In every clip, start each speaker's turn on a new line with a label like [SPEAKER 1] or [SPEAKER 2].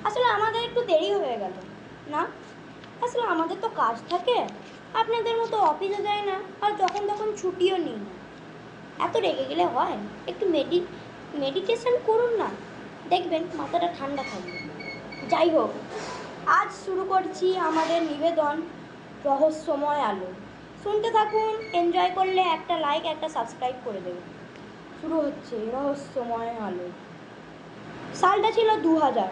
[SPEAKER 1] আসলে আমাদের একটু দেরি হয়ে গেল না। আসলে আমাদের তো কাজ থাকে, আপনাদের মতো অফিসে যায় না, আর যখন তখন ছুটিও নিই না। এত রেগে গেলে হয়? একটু মেডিটেশন করুন না, দেখবেন মাথাটা ঠান্ডা থাকবে। যাই হোক, আজ শুরু করছি আমাদের নিবেদন, রহস্যময় আলো। শুনতে থাকুন, এনজয় করলে একটা লাইক একটা সাবস্ক্রাইব করে দেবেন। শুরু হচ্ছে রহস্যময় আলো। সালটা ছিল 2000।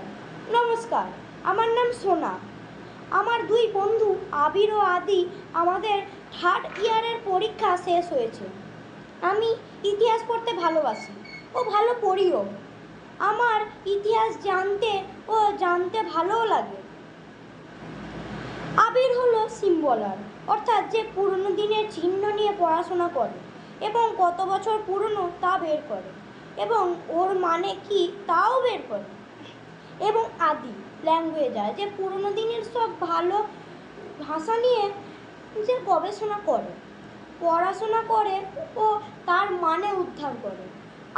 [SPEAKER 1] নমস্কার, আমার নাম সোনা। আমার দুই বন্ধু আবির ও আদি, আমাদের থার্ড ইয়ারের পরীক্ষা শেষ হয়েছে। আমি ইতিহাস পড়তে ভালোবাসি ও ভালো পড়িও। আমার ইতিহাস জানতে ভালোও লাগে। আবির হলো সিম্বলার, অর্থাৎ যে পুরনো দিনের চিহ্ন নিয়ে পড়াশোনা করে এবং কত বছর পুরনো তা বের করে এবং ওর মানে কি তাও বের করে। এবং আদি ল্যাঙ্গুয়েজার, যে পুরনো দিনের সব ভালো ভাষা নিয়ে যে গবেষণা করে, পড়াশোনা করে ও তার মানে উদ্ধার করে।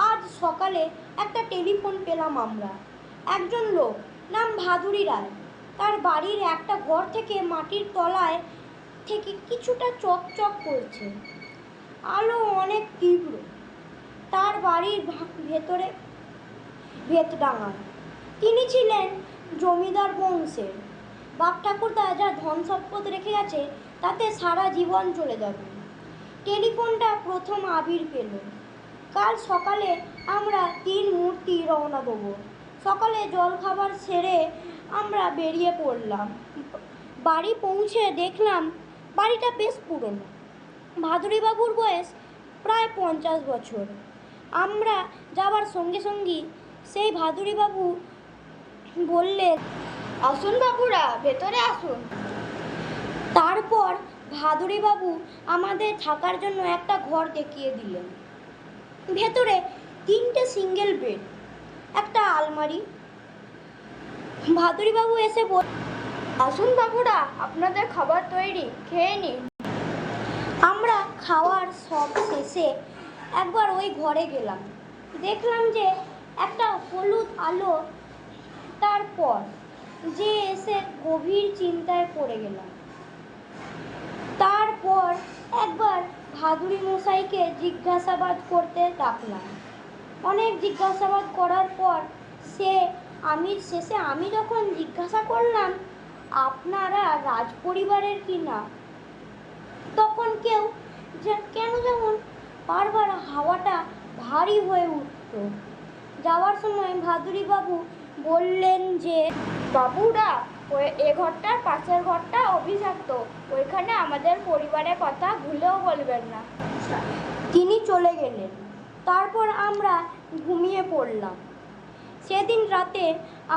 [SPEAKER 1] আজ সকালে একটা টেলিফোন পেলাম আমরা। একজন লোক, নাম ভাদুরী রায়, তার বাড়ির একটা ঘর থেকে মাটির তলায় থেকে কিছুটা চকচক করছে। আলো অনেক তীব্র। তার বাড়ির ভেতরে ভেতডাঙা। তিনি ছিলেন জমিদার বংশের। বাপ ঠাকুরদা যা ধন সম্পদ রেখে গেছে তাতে সারা জীবন চলে যাবে। টেলিফোনটা প্রথম আবির পেল। কাল সকালে আমরা 3 মূর্তি রওনা দেবো। সকালে জলখাবার সেরে আমরা বেরিয়ে পড়লাম। বাড়ি পৌঁছে দেখলাম বাড়িটা বেশ পুরনো। ভাদুরীবাবুর বয়স প্রায় 50 বছর। আমরা যাবার সঙ্গে সঙ্গী সেই ভাদুরীবাবু বললেন, আসুন বাবুরা, ভেতরে আসুন। তারপর ভাদুরীবাবু আমাদের থাকার জন্য একটা ঘর দেখিয়ে দিলেন। ভেতরে 3টে সিঙ্গেল বেড, একটা আলমারি। ভাদুরীবাবু এসে আসুন বাবুরা, আপনাদের খাবার তৈরি, খেয়ে নিন। আমরা খাওয়ার সব শেষে একবার ওই ঘরে গেলাম। দেখলাম যে একটা হলুদ আলো। তারপর যে এসে গভীর চিন্তায় পড়ে গেলাম। তারপর একবার ভাদুরী মশাইকে জিজ্ঞাসাবাদ করতে ডাকলাম। অনেক জিজ্ঞাসাবাদ করার পর শেষে আমি যখন জিজ্ঞাসা করলাম, আপনারা রাজপরিবারের কি না, তখন যেমন বারবার হাওয়াটা ভারী হয়ে উঠত। যাওয়ার সময় ভাদুরীবাবু বললেন যে, বাবুরা, এ ঘরটার পাশের ঘরটা অভিশপ্ত, ওইখানে আমাদের পরিবারের কথা ভুলেও বলবেন না। তিনি চলে গেলেন। তারপর আমরা ঘুমিয়ে পড়লাম। সেদিন রাতে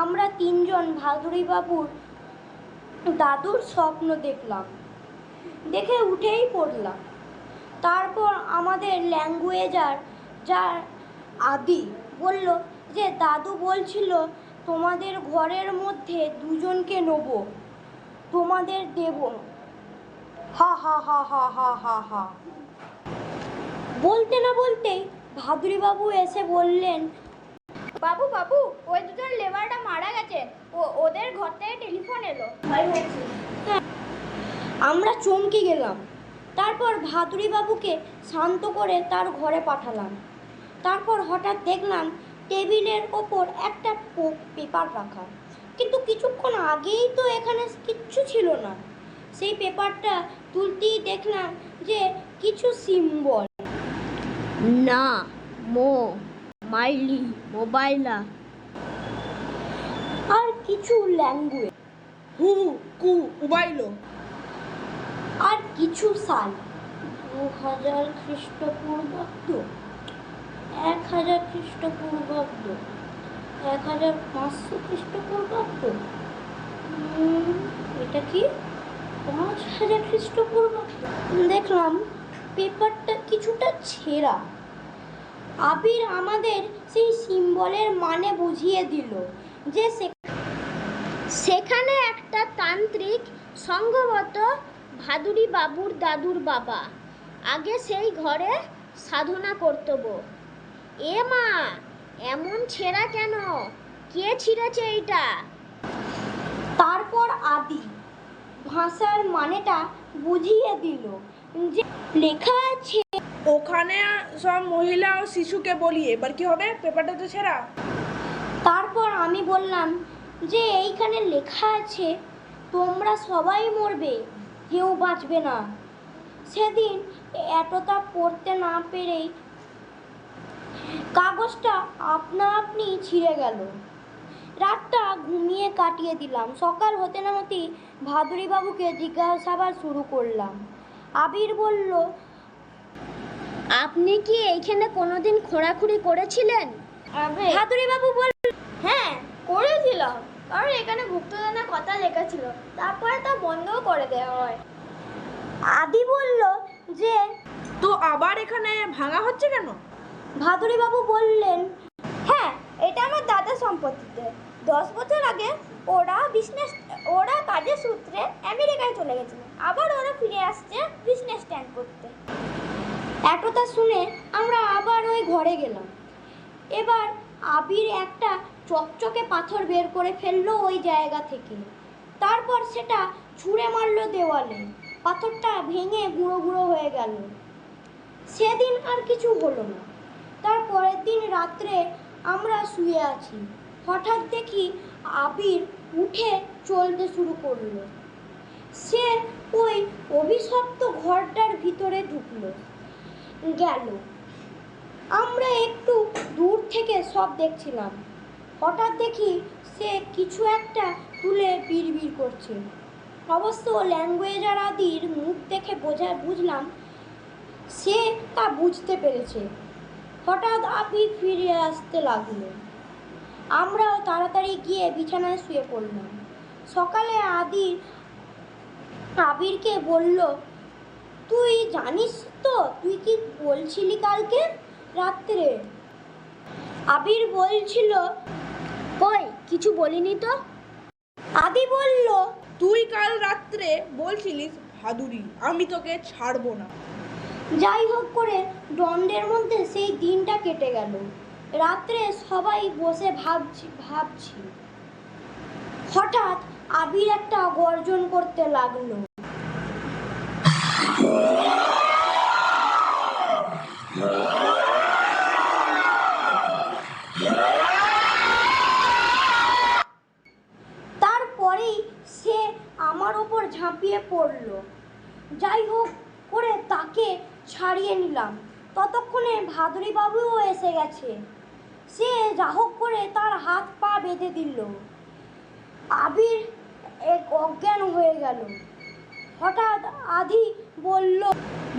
[SPEAKER 1] আমরা 3 জন ভাদুরীবাবুর দাদুর স্বপ্ন দেখলাম। দেখে উঠেই পড়লাম। তারপর আমাদের ল্যাঙ্গুয়েজার যার আদি বলল যে, দাদু বলছিল তোমাদের ঘরের মধ্যে 2 জনকে নেব, তোমাদের দেব। হা হা হা হা হা হা হা। বলতে না বলতেই ভাদুরীবাবু এসে বললেন, বাবু বাবু, ওই 2 জন লেবারটা মারা গেছে, ওদের ঘর থেকে টেলিফোন এলো। আমরা চমকে গেলাম। তারপর ভাদুরীবাবুকে শান্ত করে তার ঘরে পাঠালাম। তারপর হঠাৎ দেখলাম টেবিলের ওপর একটা পেপার রাখা, কিন্তু কিছুক্ষণ আগেই তো এখানে কিচ্ছু ছিল না। সেই পেপারটা তুলতেই দেখলাম যে কিছু সিম্বল, না, মো, মাইলি, মোবাইলা, আর কিছু ল্যাঙ্গুয়েজ,
[SPEAKER 2] হু, কু, উবাইলো,
[SPEAKER 1] আর কিছু সাল, 2000 খ্রিস্টপূর্বাব্দ, 1000 খ্রিস্টপূর্বাব্দ, 1500 খ্রিস্টপূর্বাব্দ, এটা কি 5000 খ্রিস্টপূর্বাব্দ। দেখলাম পেপারটা কিছুটা ছেঁড়া। আবির আমাদের সেই সিম্বলের মানে বুঝিয়ে দিল যে সেখানে একটা তান্ত্রিক, সম্ভবত ভাদুরী বাবুর দাদুর বাবা, আগে সেই ঘরে সাধনা করতব। এ মা, এমন ছেঁড়া কেন? কে ছিঁড়েছে এইটা? তারপর আদি ভাষার মানেটা বুঝিয়ে দিল যে লেখা আছে
[SPEAKER 2] ওখানে সব মহিলা ও শিশুকে বলি, এবার কি হবে? পেপারটা তো ছেঁড়া।
[SPEAKER 1] তারপর আমি বললাম যে এইখানে লেখা আছে তোমরা সবাই মরবে, কেউ বাঁচবে না। সেদিন এতটা পড়তে না পেরেই কাগজটা আপনা আপনি ছিঁড়ে গেল। রাতটা ঘুমিয়ে কাটিয়ে দিলাম। সকাল হতে না হতেই ভাদুরীবাবুকে জিজ্ঞাসাবাদ শুরু করলাম। আবির বলল, আপনি কি এইখানে কোনোদিন খোঁড়াখুড়ি করেছিলেন? ভাদুরীবাবু বলল, হ্যাঁ করেছিলাম, কারণ এখানে গুপ্তধনের কথা লেখা ছিল, তারপরে তা বন্ধও করে দেওয়া হয়। আদি বলল যে
[SPEAKER 2] তো আবার এখানে ভাঙা হচ্ছে কেন?
[SPEAKER 1] ভাদুরীবাবু বললেন, হ্যাঁ এটা আমার দাদার সম্পত্তিতে। 10 বছর আগে ওরা কাজের সূত্রে আমেরিকায় চলে গেছিল, আবার ওরা ফিরে আসছে বিজনেস স্ট্যান্ড করতে। এতটা শুনে আমরা আবার ওই ঘরে গেলাম। এবার আবির একটা চকচকে পাথর বের করে ফেললো ওই জায়গা থেকে। তারপর সেটা ছুঁড়ে মারলো দেওয়ালে। পাথরটা ভেঙে গুঁড়ো গুঁড়ো হয়ে গেল। সেদিন আর কিছু হলো না। তার পরের দিন রাত্রে আমরা শুয়ে আছি, হঠাৎ দেখি আবির উঠে চলতে শুরু করলো। সে ওই অভিশপ্ত ঘরটার ভিতরে ঢুকলো গেল। আমরা একটু দূর থেকে সব দেখছিলাম। হঠাৎ দেখি সে কিছু একটা তুলে বিড়বিড় করছে। অবশ্য ল্যাঙ্গুয়েজ আর আদির মুখ দেখে বুঝলাম সে তা বুঝতে পেরেছে। হঠাৎ আবির ফিরে আসতে লাগলো। আমরাও তাড়াতাড়ি গিয়ে বিছানায় শুয়ে পড়লাম। সকালে আবিরকে বলল, তুই জানিস তো তুই কি বলছিলি কালকে রাত্রে? আবির বলছিল, কই কিছু বলিনি তো। আদি বলল,
[SPEAKER 2] তুই কাল রাত্রে বলছিলিস ভাদুরী আমি তোকে ছাড়বো না।
[SPEAKER 1] যাই হোক করে দণ্ডের মধ্যে সেই দিনটা কেটে গেল। রাত্রে সবাই বসে ভাবছি। হঠাৎ আবির একটা গর্জন করতে লাগলো। তারপরেই সে আমার ওপর ঝাঁপিয়ে পড়ল। যাই হোক করে তাকে ছাড়িয়ে নিলাম। ততক্ষণে ভাদুরীবাবুও এসে গেছে। সে যা হোক করে তার হাত পা বেঁধে দিল। আবির এক অজ্ঞান হয়ে গেল। হঠাৎ আদি বলল,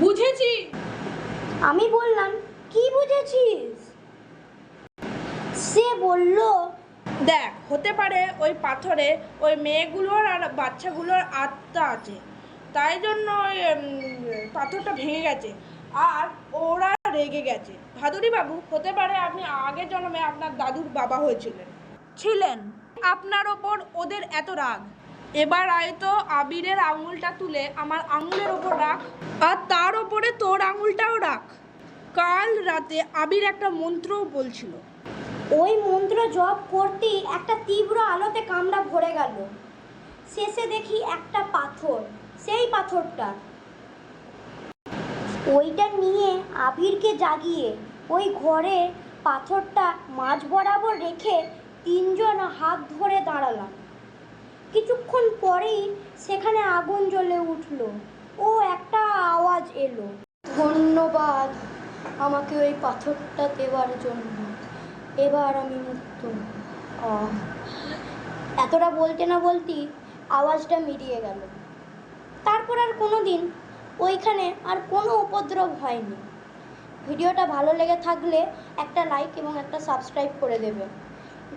[SPEAKER 2] বুঝেছি।
[SPEAKER 1] আমি বললাম, কি বুঝেছিস? সে বলল,
[SPEAKER 2] দেখ হতে পারে ওই পাথরে ওই মেয়েগুলোর আর বাচ্চাগুলোর আত্মা আছে, তাই জন্য ওই পাথরটা ভেঙে গেছে আর ওরা রেগে গেছে। ভাদুরীবাবু, হতে পারে আপনি আগের জন্মে আপনার দাদুর বাবা ছিলেন, আপনার ওপর ওদের এত রাগ। এবার হয়তো আবিরের আঙুলটা তুলে আমার আঙুলের ওপর রাখ, আর তার ওপরে তোর আঙুলটাও রাখ। কাল রাতে আবির একটা মন্ত্রও বলছিল।
[SPEAKER 1] ওই মন্ত্র জপ করতেই একটা তীব্র আলোতে কামরা ভরে গেল। শেষে দেখি একটা পাথর, সেই পাথরটা। ওইটা নিয়ে আবিরকে জাগিয়ে ওই ঘরে পাথরটা মাঝ বরাবর রেখে 3 জন হাত ধরে দাঁড়ালাম। কিছুক্ষণ পরেই সেখানে আগুন জ্বলে উঠল ও একটা আওয়াজ এলো, ধন্যবাদ আমাকে ওই পাথরটা দেওয়ার জন্য, এবার আমি মুক্ত। এতটা বলতে না বলতেই আওয়াজটা মিলিয়ে গেল। তারপর আর কোনো দিন ওইখানে আর কোনো উপদ্রব হয়নি। ভিডিওটা ভালো লেগে থাকলে একটা লাইক এবং একটা সাবস্ক্রাইব করে দেবে।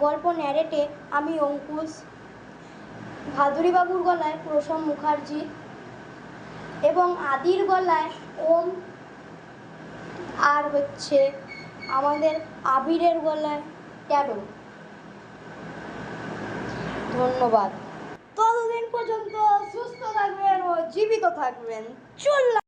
[SPEAKER 1] গল্প ন্যারেটে আমি অঙ্কুশ, ভাদুরীবাবুর গলায় প্রসম মুখার্জি এবং আদির গলায় ওম, আর হচ্ছে আমাদের আবিরের গলায় ট্যাডো। ধন্যবাদ। ততদিন পর্যন্ত সুস্থ থাকবেন ও জীবিত থাকবেন। চললাম।